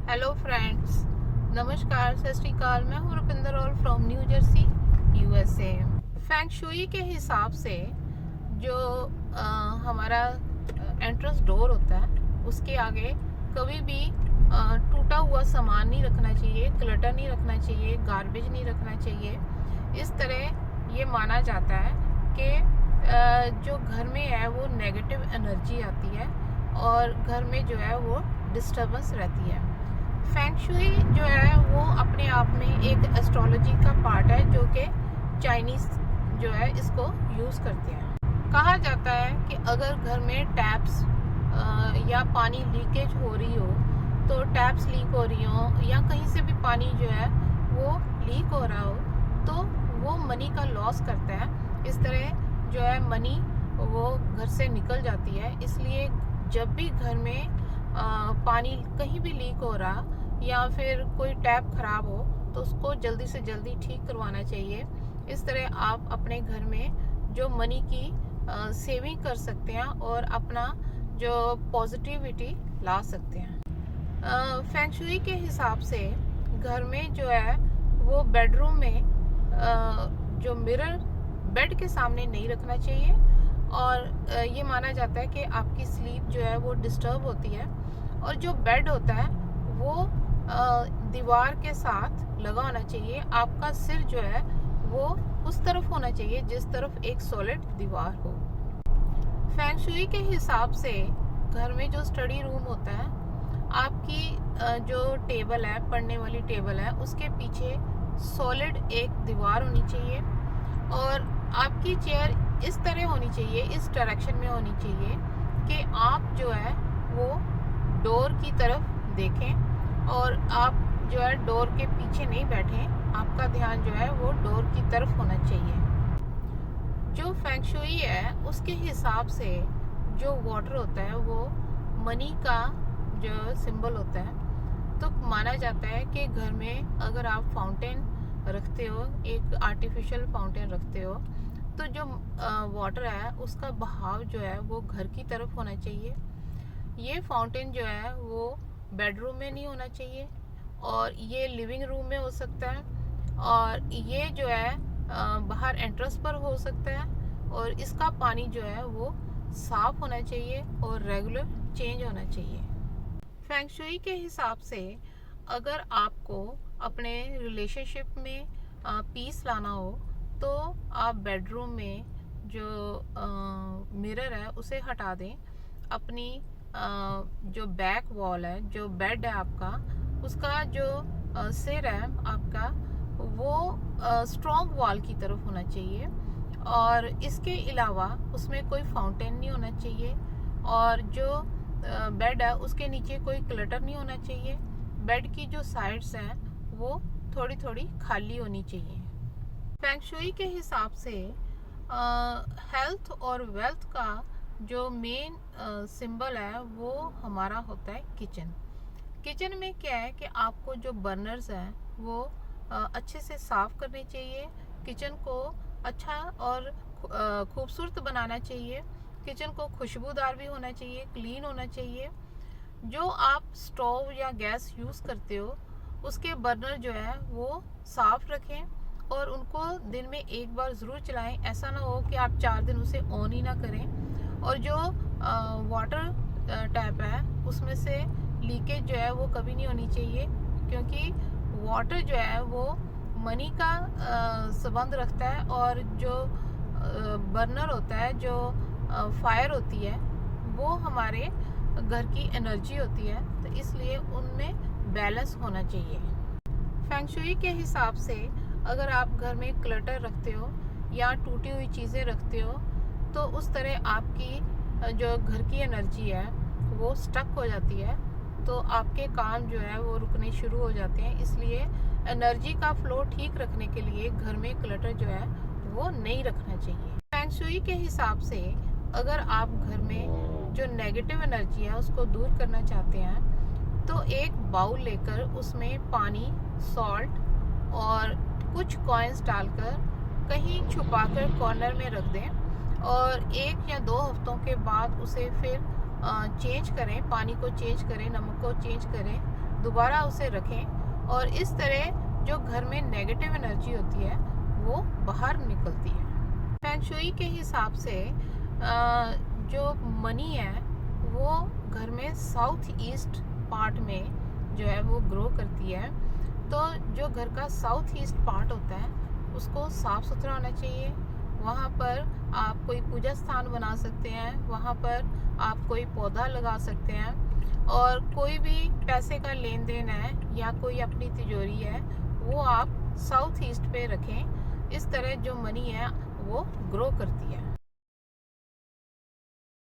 Hello friends, नमस्कार, सत श्री अकाल। मैं हूँ रुपिंदर और from new Jersey, USA. Feng shui के हिसाब से जो हमारा एंट्रेंस डोर होता है उसके आगे कभी भी टूटा हुआ सामान नहीं रखना चाहिए, क्लटर नहीं रखना चाहिए, गार्बेज नहीं रखना चाहिए। इस तरह ये माना जाता है कि जो घर में है वो नेगेटिव एनर्जी आती है और घर में जो है वो डिस्टर्बेंस रहती है। फेंग शुई जो है वो अपने आप में एक एस्ट्रोलॉजी का पार्ट है जो कि चाइनीज जो है इसको यूज़ करते हैं। कहा जाता है कि अगर घर में टैप्स या पानी लीकेज हो रही हो, तो टैप्स लीक हो रही हो या कहीं से भी पानी जो है वो लीक हो रहा हो, तो वो मनी का लॉस करता है। इस तरह जो है मनी वो घर से निकल जाती है। इसलिए जब भी घर में पानी कहीं भी लीक हो रहा या फिर कोई टैप खराब हो तो उसको जल्दी से जल्दी ठीक करवाना चाहिए। इस तरह आप अपने घर में जो मनी की सेविंग कर सकते हैं और अपना जो पॉजिटिविटी ला सकते हैं। फेंग शुई के हिसाब से घर में जो है वो बेडरूम में जो मिरर बेड के सामने नहीं रखना चाहिए और ये माना जाता है कि आपकी स्लीप जो है वो डिस्टर्ब होती है। और जो बेड होता है वो दीवार के साथ लगा होना चाहिए। आपका सिर जो है वो उस तरफ होना चाहिए जिस तरफ एक सॉलिड दीवार हो। फेंग शुई के हिसाब से घर में जो स्टडी रूम होता है, आपकी जो टेबल है, पढ़ने वाली टेबल है, उसके पीछे सॉलिड एक दीवार होनी चाहिए और आपकी चेयर इस तरह होनी चाहिए, इस डायरेक्शन में होनी चाहिए कि आप जो है वो डोर की तरफ देखें और आप जो है डोर के पीछे नहीं बैठें। आपका ध्यान जो है वो डोर की तरफ होना चाहिए। जो फेंग शुई है उसके हिसाब से जो वाटर होता है वो मनी का जो सिंबल होता है। तो माना जाता है कि घर में अगर आप फाउंटेन रखते हो, एक आर्टिफिशियल फाउंटेन रखते हो, तो जो वाटर है उसका बहाव जो है वो घर की तरफ होना चाहिए। ये फाउंटेन जो है वो बेडरूम में नहीं होना चाहिए और ये लिविंग रूम में हो सकता है और ये जो है बाहर एंट्रेंस पर हो सकता है और इसका पानी जो है वो साफ होना चाहिए और रेगुलर चेंज होना चाहिए। फेंग शुई के हिसाब से अगर आपको अपने रिलेशनशिप में पीस लाना हो तो आप बेडरूम में जो मिरर है उसे हटा दें। अपनी जो बैक वॉल है, जो बेड है आपका, उसका जो सिर है आपका वो स्ट्रॉन्ग वॉल की तरफ होना चाहिए और इसके अलावा उसमें कोई फाउंटेन नहीं होना चाहिए और जो बेड है उसके नीचे कोई क्लटर नहीं होना चाहिए। बेड की जो साइड्स हैं वो थोड़ी थोड़ी खाली होनी चाहिए। फेंग शुई के हिसाब से हेल्थ और वेल्थ का जो मेन सिंबल है वो हमारा होता है किचन। किचन में क्या है कि आपको जो बर्नर्स हैं वो अच्छे से साफ करने चाहिए। किचन को अच्छा और खूबसूरत बनाना चाहिए। किचन को खुशबूदार भी होना चाहिए, क्लीन होना चाहिए। जो आप स्टोव या गैस यूज़ करते हो उसके बर्नर जो है वो साफ रखें और उनको दिन में एक बार ज़रूर चलाएं। ऐसा ना हो कि आप 4 दिन उसे ऑन ही ना करें। और जो वाटर टैप है उसमें से लीकेज जो है वो कभी नहीं होनी चाहिए, क्योंकि वाटर जो है वो मनी का संबंध रखता है और जो बर्नर होता है, जो फायर होती है, वो हमारे घर की एनर्जी होती है। तो इसलिए उनमें बैलेंस होना चाहिए। फेंग शुई के हिसाब से अगर आप घर में क्लटर रखते हो या टूटी हुई चीज़ें रखते हो तो उस तरह आपकी जो घर की एनर्जी है वो स्टक हो जाती है, तो आपके काम जो है वो रुकने शुरू हो जाते हैं। इसलिए एनर्जी का फ्लो ठीक रखने के लिए घर में क्लटर जो है वो नहीं रखना चाहिए। फेंग शुई के हिसाब से अगर आप घर में जो नेगेटिव एनर्जी है उसको दूर करना चाहते हैं तो एक बाउल लेकर उसमें पानी, सॉल्ट और कुछ कॉइन्स डालकर कहीं छुपाकर कॉर्नर में रख दें और 1 या 2 हफ्तों के बाद उसे फिर चेंज करें, पानी को चेंज करें, नमक को चेंज करें दोबारा उसे रखें और इस तरह जो घर में नेगेटिव एनर्जी होती है वो बाहर निकलती है। फेंग शुई के हिसाब से जो मनी है वो घर में साउथ ईस्ट पार्ट में जो है वो ग्रो करती है। तो जो घर का साउथ ईस्ट पार्ट होता है उसको साफ सुथरा होना चाहिए। वहाँ पर आप कोई पूजा स्थान बना सकते हैं, वहाँ पर आप कोई पौधा लगा सकते हैं और कोई भी पैसे का लेन देन है या कोई अपनी तिजोरी है वो आप साउथ ईस्ट पे रखें। इस तरह जो मनी है वो ग्रो करती है।